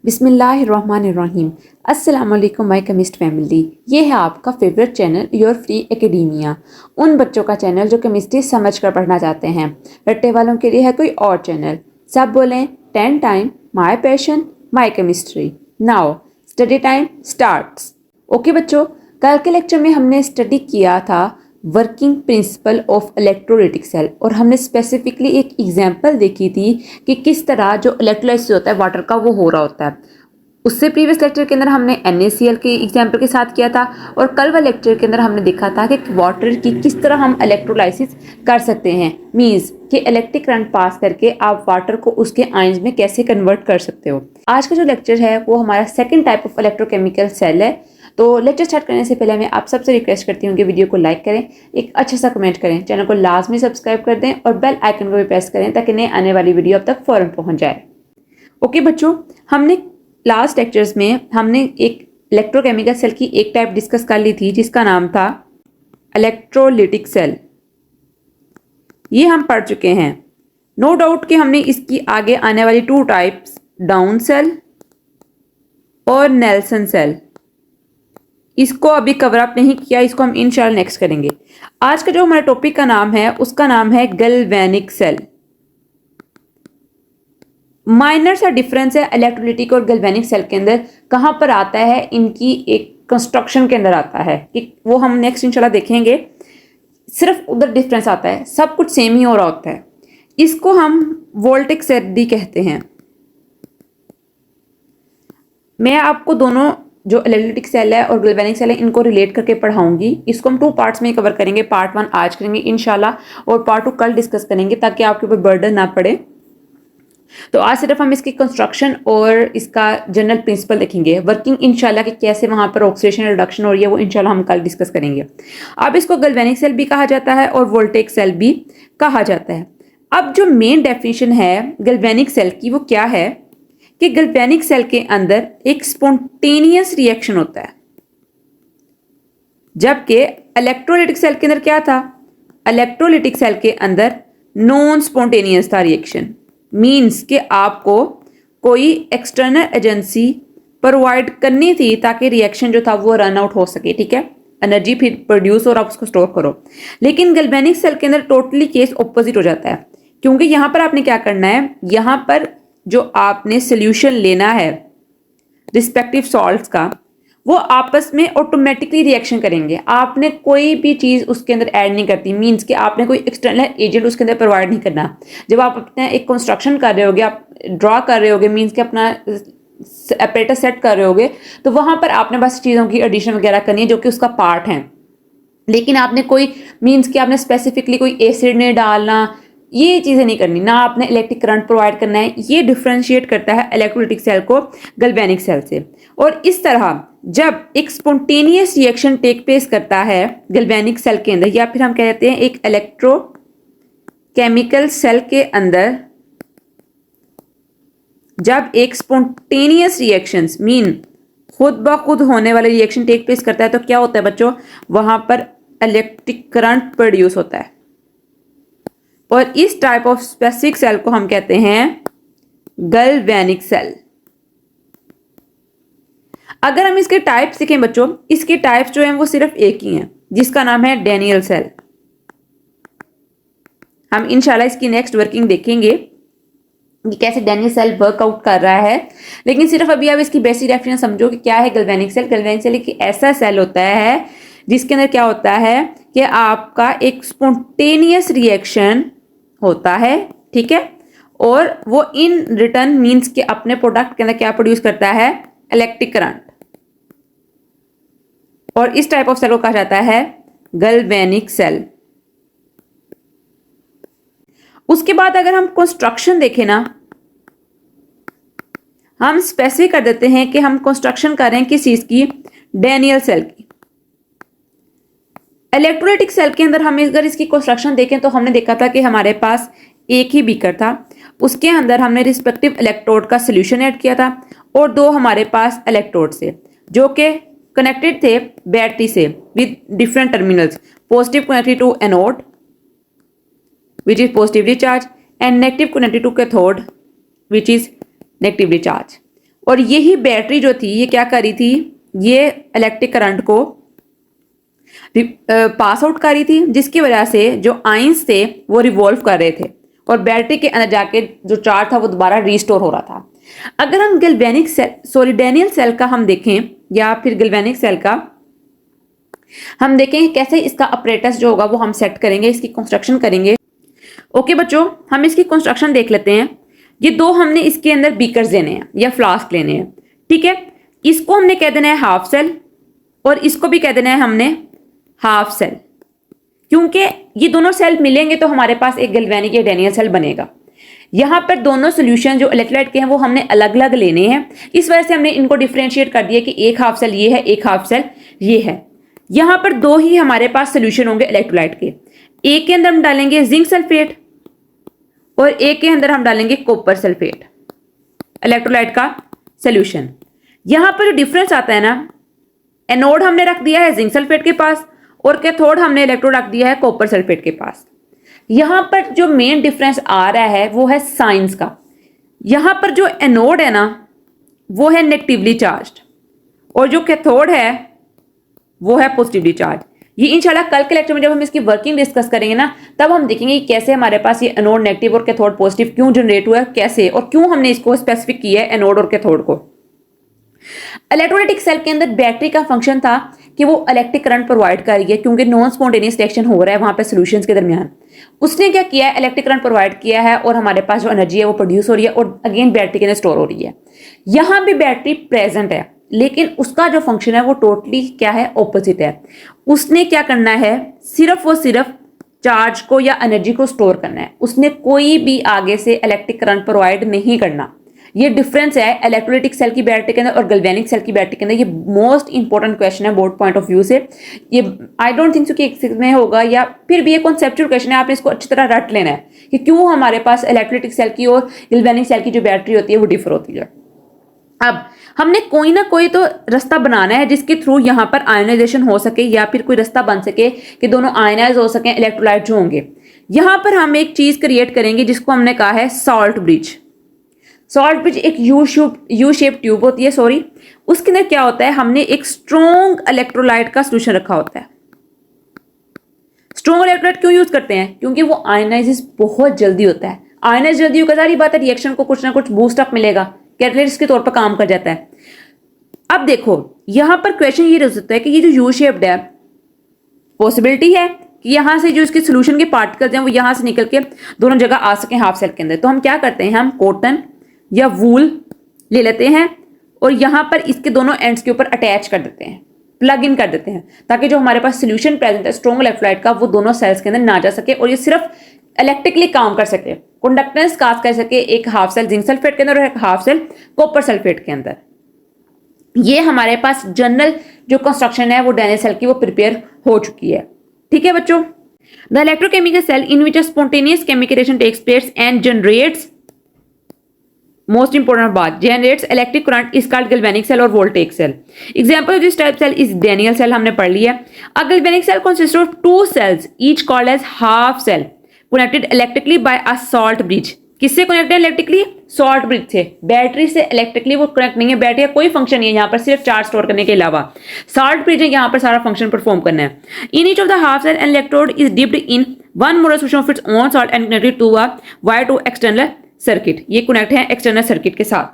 बिस्मिल्लाहिर्रहमानिर्रहीम। अस्सलाम वालेकुम माय केमिस्ट फैमिली। ये है आपका favourite channel your free academia. उन बच्चों का चैनल जो केमिस्ट्री समझ कर पढ़ना चाहते हैं। रट्टे वालों के लिए है कोई और चैनल। सब बोलें 10 time my passion my chemistry. Now study time starts. Okay बच्चों, कल के लेक्चर में हमने स्टडी किया था working principle of electrolytic cell और हमने स्पेसिफिकली एक एग्जांपल देखी थी कि किस तरह जो इलेक्ट्रोलाइसिस होता है वाटर का वो हो रहा होता है। उससे प्रीवियस लेक्चर के अंदर हमने NaCl के एग्जांपल के साथ किया था और कल वाले लेक्चर के अंदर हमने देखा था कि वाटर की किस तरह हम इलेक्ट्रोलाइसिस कर सकते हैं। मींस कि इलेक्ट्रिक करंट पास करके आप वाटर को उसके आयंस में कैसे कन्वर्ट कर सकते हो। आज का जो लेक्चर है वो हमारा second type of electrochemical cell है। तो लेक्चर स्टार्ट करने से पहले मैं आप सबसे रिक्वेस्ट करती हूँ कि वीडियो को लाइक करें, एक अच्छा सा कमेंट करें, चैनल को लाजमी सब्सक्राइब कर दें और बेल आइकन को भी प्रेस करें ताकि नए आने वाली वीडियो अब तक फौरन पहुँच जाए। ओके बच्चों, हमने लास्ट लेक्चर्स में हमने एक इलेक्ट्रोकेमिकल सेल की एक टाइप डिस्कस कर ली थी जिसका नाम था इलेक्ट्रोलिटिक सेल। ये हम पढ़ चुके हैं। नो डाउट कि हमने इसकी आगे आने वाली 2 टाइप्स डाउन सेल और नेल्सन सेल इसको अभी कवर अप नहीं किया, इसको हम इंशाल्लाह नेक्स्ट करेंगे। आज का जो हमारा टॉपिक का नाम है उसका नाम है गैल्वेनिक सेल। माइनर सा डिफरेंस है इलेक्ट्रोलिटिक और गैल्वेनिक सेल के अंदर। कहां पर आता है, इनकी एक कंस्ट्रक्शन के अंदर आता है कि वो हम नेक्स्ट इंशाल्लाह देखेंगे। सिर्फ उधर डिफरेंस आता है, सब कुछ सेम ही हो रहा होता है। इसको हम वोल्टिक सेल भी कहते हैं। मैं आपको दोनों जो इलेक्ट्रोलिटिक सेल है और गैल्वेनिक सेल है इनको रिलेट करके पढ़ाऊंगी। इसको हम 2 पार्ट्स में कवर करेंगे। पार्ट 1 आज करेंगे इंशाल्लाह और पार्ट 2 कल डिस्कस करेंगे ताकि आपके ऊपर बर्डन ना पड़े। तो आज सिर्फ हम इसकी कंस्ट्रक्शन और इसका जनरल प्रिंसिपल देखेंगे। वर्किंग इंशाल्लाह कि कैसे वहां पर ऑक्सीडेशन रिडक्शन हो रही है वो इंशाल्लाह हम कल डिस्कस करेंगे। अब इसको गैल्वेनिक सेल भी कहा जाता है और वोल्टेक सेल भी कहा जाता है। अब जो मेन डेफिनेशन है गैल्वेनिक सेल की वो क्या है कि गैल्वेनिक सेल के अंदर एक स्पॉन्टेनियस रिएक्शन होता है, जबकि इलेक्ट्रोलिटिक सेल के अंदर क्या था, इलेक्ट्रोलिटिक सेल के अंदर नॉन स्पॉन्टेनियस था रिएक्शन। मींस कि आपको कोई एक्सटर्नल एजेंसी प्रोवाइड करनी थी ताकि रिएक्शन जो था वो रन आउट हो सके। ठीक है, एनर्जी फिर प्रोड्यूस और आप उसको स्टोर करो। लेकिन गैल्वेनिक सेल के अंदर टोटली केस ऑपोजिट हो जाता है, क्योंकि यहां पर आपने क्या करना है, यहां पर जो आपने सोल्यूशन लेना है रिस्पेक्टिव सॉल्ट्स का वो आपस में ऑटोमेटिकली रिएक्शन करेंगे। आपने कोई भी चीज़ उसके अंदर ऐड नहीं करती। मींस कि आपने कोई एक्सटर्नल एजेंट उसके अंदर प्रोवाइड नहीं करना। जब आप अपना एक कंस्ट्रक्शन कर रहे होगे, आप ड्रॉ कर रहे होगे, मींस कि अपना अपरेटस सेट कर रहे होगे, तो वहां पर आपने बस चीज़ों की एडिशन वगैरह करनी है जो कि उसका पार्ट है। लेकिन आपने कोई मींस कि आपने स्पेसिफिकली कोई एसिड नहीं डालना, ये चीज़ें नहीं करनी, ना आपने इलेक्ट्रिक करंट प्रोवाइड करना है। ये डिफ्रेंशिएट करता है इलेक्ट्रोलिटिक सेल को गैल्वेनिक सेल से। और इस तरह जब एक स्पॉन्टेनियस रिएक्शन टेक प्लेस करता है गैल्वेनिक सेल के अंदर, या फिर हम कहते हैं एक इलेक्ट्रोकेमिकल सेल के अंदर, जब एक स्पॉन्टेनियस रिएक्शंस मीन खुद ब खुद होने वाले रिएक्शन टेक प्लेस करता है तो क्या होता है बच्चों, वहां पर इलेक्ट्रिक करंट प्रोड्यूस होता है। और इस टाइप ऑफ स्पेसिफिक सेल को हम कहते हैं गैल्वेनिक सेल। अगर हम इसके टाइप्स देखें बच्चों, इसके टाइप्स जो हैं वो सिर्फ एक ही हैं जिसका नाम है डेनियल सेल। हम इंशाल्लाह इसकी नेक्स्ट वर्किंग देखेंगे कि कैसे डेनियल सेल वर्कआउट कर रहा है। लेकिन सिर्फ अभी आप इसकी बेसिक डेफिनेशन समझो कि क्या है गैल्वेनिक सेल। गैल्वेनिक सेल एक ऐसा सेल होता है जिसके अंदर क्या होता है कि आपका एक स्पॉन्टेनियस रिएक्शन होता है। ठीक है, और वो इन रिटर्न मींस के अपने प्रोडक्ट के अंदर क्या प्रोड्यूस करता है, इलेक्ट्रिक करंट। और इस टाइप ऑफ सेल को कहा जाता है गैल्वेनिक सेल। उसके बाद अगर हम कंस्ट्रक्शन देखें ना, हम स्पेसिफिक कर देते हैं कि हम कंस्ट्रक्शन कर रहे हैं किस चीज की, डेनियल सेल की। इलेक्ट्रोलाइटिक सेल के अंदर हम अगर इसकी कंस्ट्रक्शन देखें तो हमने देखा था कि हमारे पास एक ही बीकर था, उसके अंदर हमने रिस्पेक्टिव इलेक्ट्रोड का सोल्यूशन ऐड किया था और 2 हमारे पास इलेक्ट्रोड से जो कि कनेक्टेड थे बैटरी से with different terminals. Positive connected to anode which is positively charge and negative connected to cathode which is negatively charge. और यही बैटरी जो थी ये क्या कर रही थी, ये इलेक्ट्रिक करंट को पास आउट कर रही थी, जिसकी वजह से जो आयंस थे वो रिवॉल्व कर रहे थे और बैटरी के अंदर जाके जो चार्ज था वो दोबारा रीस्टोर हो रहा था। अगर हम गैल्वेनिक सेल डैनियल सेल का हम देखें या फिर गैल्वेनिक सेल का हम देखें कैसे इसका अपरेटस जो होगा वो हम सेट करेंगे, इसकी कंस्ट्रक्शन करेंगे। ओके बच्चों, हम इसकी कंस्ट्रक्शन देख लेते हैं। ये दो हमने इसके अंदर बीकर्स देने हैं या फ्लास्क लेने हैं, ठीक है। इसको हमने कह देना है हाफ सेल और इसको भी कह देना है हमने हाफ सेल, क्योंकि ये दोनों सेल मिलेंगे तो हमारे पास एक गैल्वेनिक या डैनियल सेल बनेगा। यहां पर दोनों सोल्यूशन जो इलेक्ट्रोलाइट के हैं वो हमने अलग अलग लेने हैं, इस वजह से हमने इनको डिफरेंशिएट कर दिया कि एक हाफ सेल ये है, एक हाफ सेल ये है। यहां पर दो ही हमारे पास सोल्यूशन होंगे इलेक्ट्रोलाइट के, एक के अंदर हम डालेंगे जिंक सल्फेट और एक के अंदर हम डालेंगे कॉपर सल्फेट, इलेक्ट्रोलाइट का सोल्यूशन। यहां पर जो डिफरेंस आता है ना, एनोड हमने रख दिया है जिंक सल्फेट के पास और कैथोड हमने इलेक्ट्रोड रख दिया है कॉपर सल्फेट के पास। यहां पर जो मेन डिफरेंस आ रहा है वो है साइंस का। यहां पर जो एनोड है ना वो है नेगेटिवली चार्ज्ड और जो कैथोड है वो है पॉजिटिवली चार्ज। ये इंशाल्लाह कल के लेक्चर में जब हम इसकी वर्किंग डिस्कस करेंगे ना तब हम देखेंगे कि कैसे हमारे पास ये एनोड नेगेटिव और कैथोड पॉजिटिव क्यों जनरेट हुआ है, कैसे और क्यों हमने इसको स्पेसिफिक किया है एनोड और कैथोड को। इलेक्ट्रोलाइटिक सेल के अंदर बैटरी का फंक्शन था कि वो इलेक्ट्रिक करंट प्रोवाइड कर रही है, क्योंकि नॉन स्पॉन्टेनियस रिएक्शन हो रहा है वहां पे सॉल्यूशंस के दरमियान। उसने क्या किया है, इलेक्ट्रिक करंट प्रोवाइड किया है और हमारे पास जो एनर्जी है वो प्रोड्यूस हो रही है और अगेन बैटरी के अंदर स्टोर हो रही है। यहां भी बैटरी प्रेजेंट है लेकिन उसका जो फंक्शन है वो टोटली क्या है, ऑपोजिट है। उसने क्या करना है, सिर्फ और सिर्फ चार्ज को या एनर्जी को स्टोर करना है, उसने कोई भी आगे से इलेक्ट्रिक करंट प्रोवाइड नहीं करना। ये डिफरेंस है इलेक्ट्रोलाइटिक सेल की बैटरी के अंदर और गैल्वेनिक सेल की बैटरी के अंदर। ये मोस्ट इंपॉर्टेंट क्वेश्चन है बोर्ड पॉइंट ऑफ व्यू से। ये आई डोंट थिंक सो कि एक में होगा या फिर भी ये कॉन्सेप्चुअल क्वेश्चन है, आपने इसको अच्छी तरह रट लेना है कि क्यों हमारे पास इलेक्ट्रोलाइटिक सेल की और गैल्वेनिक सेल की जो बैटरी होती है वो डिफर होती है। अब हमने कोई ना कोई तो रास्ता बनाना है जिसके थ्रू यहाँ पर आयनाइजेशन हो सके या फिर कोई रास्ता बन सके कि दोनों आयनाइज हो सके इलेक्ट्रोलाइट जो होंगे। यहाँ पर हम एक चीज क्रिएट करेंगे जिसको हमने कहा है सॉल्ट ब्रिज। सॉल्ट ब्रिज एक यू शेप ट्यूब होती है, सॉरी, उसके अंदर क्या होता है, हमने एक स्ट्रॉन्ग इलेक्ट्रोलाइट का सोल्यूशन रखा होता है। स्ट्रॉन्ग इलेक्ट्रोलाइट क्यों यूज करते हैं, क्योंकि वो आयनाइज बहुत जल्दी होता है। आयनाइज जल्दी होगा, सारी बात है, रिएक्शन को कुछ ना कुछ बूस्ट अप मिलेगा, कैटलिस्ट के तौर पर काम कर जाता है। अब देखो यहां पर क्वेश्चन ये रह सकता है कि ये जो यू शेप्ड है, पॉसिबिलिटी है कि यहां से जो इसके सोल्यूशन के पार्टिकल्स हैं वो यहां से निकल के दोनों जगह आ सके हाफ सेल के अंदर। तो हम क्या करते हैं, हम कॉटन या वूल ले लेते हैं और यहां पर इसके दोनों एंड्स के ऊपर अटैच कर देते हैं, प्लग इन कर देते हैं, ताकि जो हमारे पास सोल्यूशन प्रेजेंट है स्ट्रॉन्ग इलेक्ट्रोलाइट का वो दोनों सेल्स के अंदर ना जा सके और ये सिर्फ इलेक्ट्रिकली काम कर सके, कंडक्टेंस काज कर सके एक हाफ सेल जिंक सल्फेट के अंदर और एक हाफ सेल कॉपर सल्फेट के अंदर। ये हमारे पास जनरल जो कंस्ट्रक्शन है वो डैनियल सेल की वो प्रिपेयर हो चुकी है। ठीक है बच्चों, the electrochemical cell in which a spontaneous chemical reaction takes place and generates, most important बात, generates electric current is called galvanic cell और voltaic cell. Example of this type cell is Daniell cell, हमने पढ़ लिया। A galvanic cell consist of two cells each called as half cell connected electrically by a salt bridge. किससे connected electrically, salt bridge से। Battery से electrically वो connect नहीं है, battery का कोई फंक्शन नहीं है यहाँ पर, सिर्फ चार्ज स्टोर करने के अलावा सॉल्ट ब्रिज है यहाँ पर सारा फंक्शन परफॉर्म करना है। In each of the half cell an electrode is dipped in one molar solution of its own salt and connected to a wire to external circuit. ये कनेक्ट है external circuit के साथ।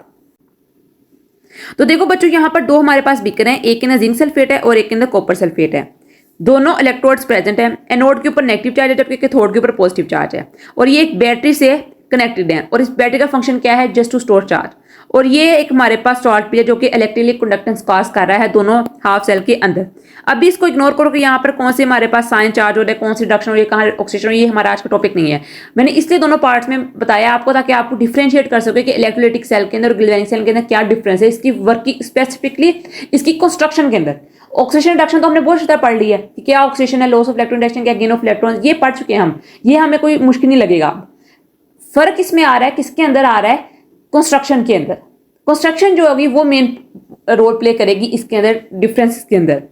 तो देखो बच्चों यहाँ पर दो हमारे पास बीकर हैं, एक के अंदर जिंक सल्फेट है और एक के अंदर कॉपर सल्फेट है। दोनों इलेक्ट्रोड्स प्रेजेंट है, एनोड के ऊपर नेगेटिव चार्ज है जबकि कैथोड के ऊपर पॉजिटिव चार्ज है और ये एक बैटरी से कनेक्टेड है और इस बैटरी का फंक्शन क्या है, जस्ट टू स्टोर चार्ज। और ये एक हमारे पास सॉल्ट भी है जो कि इलेक्ट्रिकली कंडक्टेंस पास कर रहा है दोनों हाफ सेल के अंदर। अभी इसको इग्नोर करो कि यहाँ पर कौन से हमारे पास साइन चार्ज हो रहा है, कौन सी रिडक्शन हो रही है, कहाँ ऑक्सीडेशन हो रही है, ये हमारा आज का टॉपिक नहीं है। मैंने इसलिए दोनों पार्ट्स में बताया आपको ताकि आपको डिफरेंशिएट कर सके कि इलेक्ट्रोलाइटिक सेल के अंदर और गैल्वेनिक सेल के अंदर क्या डिफरेंस है, इसकी वर्किंग स्पेसिफिकली इसकी कंस्ट्रक्शन के अंदर। ऑक्सीडेशन रिडक्शन तो हमने बहुत ज्यादा पढ़ ली है कि क्या ऑक्सीडेशन है, लॉस ऑफ इलेक्ट्रॉन रिडक्शन, क्या गेन ऑफ इलेक्ट्रॉन, ये पढ़ चुके हैं हम, ये हमें कोई मुश्किल नहीं लगेगा। फर्क इसमें आ रहा है, किसके अंदर आ रहा है, कंस्ट्रक्शन के अंदर। कंस्ट्रक्शन जो होगी वो मेन रोल प्ले करेगी इसके अंदर, डिफरेंस के अंदर।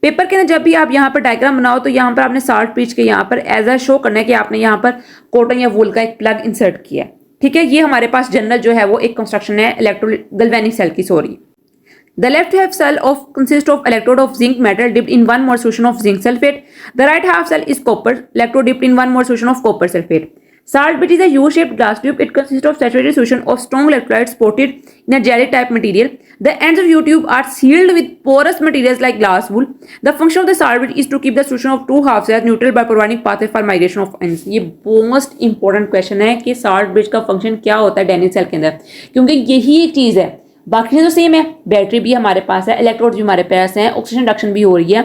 पेपर के अंदर जब भी आप यहाँ पर डायग्राम बनाओ तो यहाँ पर आपने सॉल्ट ब्रिज के यहाँ पर एज अ शो करना है कि आपने यहाँ पर कॉटन या वूल का एक प्लग इंसर्ट किया है। ठीक है, ये हमारे पास जनरल जो है वो एक कंस्ट्रक्शन है इलेक्ट्रो गैल्वेनिक सेल की, sorry. The left half cell consists of electrode of zinc metal dipped in one more solution of zinc sulfate. The right half cell is copper electrode dipped in one more solution of copper sulfate. Salt bridge is a U-shaped glass tube. It consists of saturated solution of strong electrolytes coated in a jelly type material. The ends of U-tube are sealed with porous materials like glass wool. The function of the salt bridge is to keep the solution of two half cells neutral by providing pathway for migration of ions. ये most important question है कि salt bridge का function क्या होता है Daniel cell के अंदर, क्योंकि यही एक चीज है, बाकी तो सेम है, बैटरी भी हमारे पास है, इलेक्ट्रोड भी हमारे पास है, ऑक्सीजन रिडक्शन भी हो रही है।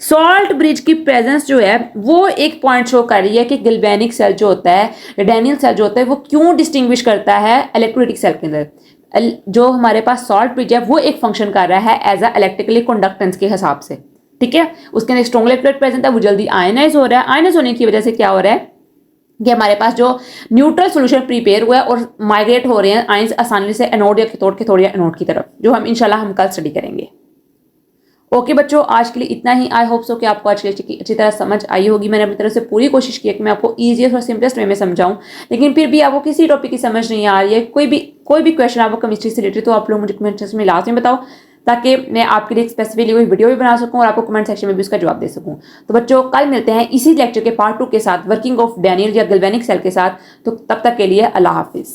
सॉल्ट ब्रिज की प्रेजेंस जो है वो एक पॉइंट शो कर रही है कि गैल्वेनिक सेल जो होता है, डैनियल सेल जो होता है, वो क्यों डिस्टिंग्विश करता है इलेक्ट्रोलाइटिक सेल के अंदर। जो हमारे पास सॉल्ट ब्रिज है वो एक फंक्शन कर रहा है एज अ इलेक्ट्रिकली कंडक्टेंस के हिसाब से, ठीक है। उसके अंदर स्ट्रॉन्ग इलेक्ट्रोलाइट प्रेजेंट है, वो जल्दी आयनाइज हो रहा है, आयनाइज होने की वजह से क्या हो रहा है कि हमारे पास जो न्यूट्रल सॉल्यूशन प्रिपेयर हुआ है और माइग्रेट हो रहे हैं आयंस आसानी से एनोड या कैथोड या एनोड की तरफ, जो हम इंशाल्लाह हम कल स्टडी करेंगे। ओके बच्चों, आज के लिए इतना ही। आई होप सो कि आपको आज की अच्छी तरह समझ आई होगी। मैंने अपनी तरफ से पूरी कोशिश की है कि मैं आपको ईजीएस्ट और सिंपलेस्ट वे में समझाऊं, लेकिन फिर भी आपको किसी टॉपिक की समझ नहीं आ रही है, कोई भी क्वेश्चन आपको केमिस्ट्री से रिलेटेड, तो आप लोग मुझे कमेंट सेक्शन में लाजमी बताओ, ताकि मैं आपके लिए स्पेसिफिकली कोई वीडियो भी बना सकूं और आपको कमेंट सेक्शन में भी उसका जवाब दे सकूं। तो बच्चों, कल मिलते हैं इसी लेक्चर के पार्ट 2 के साथ, वर्किंग ऑफ डैनियल या गैल्वेनिक सेल के साथ। तो तब तक के लिए अल्लाह हाफिज़।